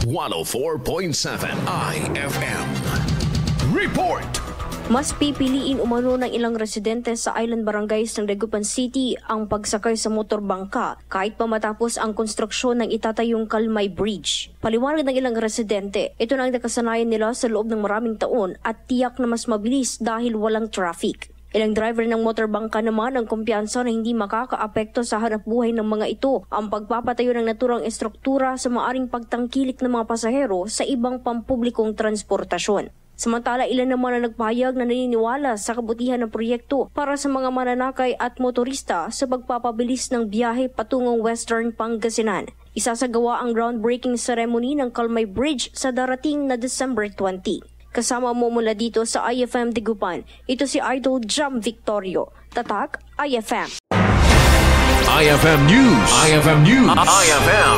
104.7 IFM. Report! Mas pipiliin umano ng ilang residente sa island barangays ng Dagupan City ang pagsakay sa motorbangka kahit pa matapos ang konstruksyon ng itatayong Kalmay Bridge. Paliwanag ng ilang residente, ito na ang nakasanayan nila sa loob ng maraming taon at tiyak na mas mabilis dahil walang traffic. Ilang driver ng motorbangka naman ang kumpiyansa na hindi makakaapekto sa hanapbuhay ng mga ito ang pagpapatayo ng naturang estruktura sa maaring pagtangkilik ng mga pasahero sa ibang pampublikong transportasyon. Samantala, ilan naman ang nagpahayag na naniniwala sa kabutihan ng proyekto para sa mga mananakay at motorista sa pagpapabilis ng biyahe patungong Western Pangasinan. Isasagawa ang groundbreaking ceremony ng Kalmay Bridge sa darating na December 20. Kasama mo mula dito sa IFM Dagupan, ito si Idol Jam Victorio. Tatak, IFM. IFM News. IFM News. IFM.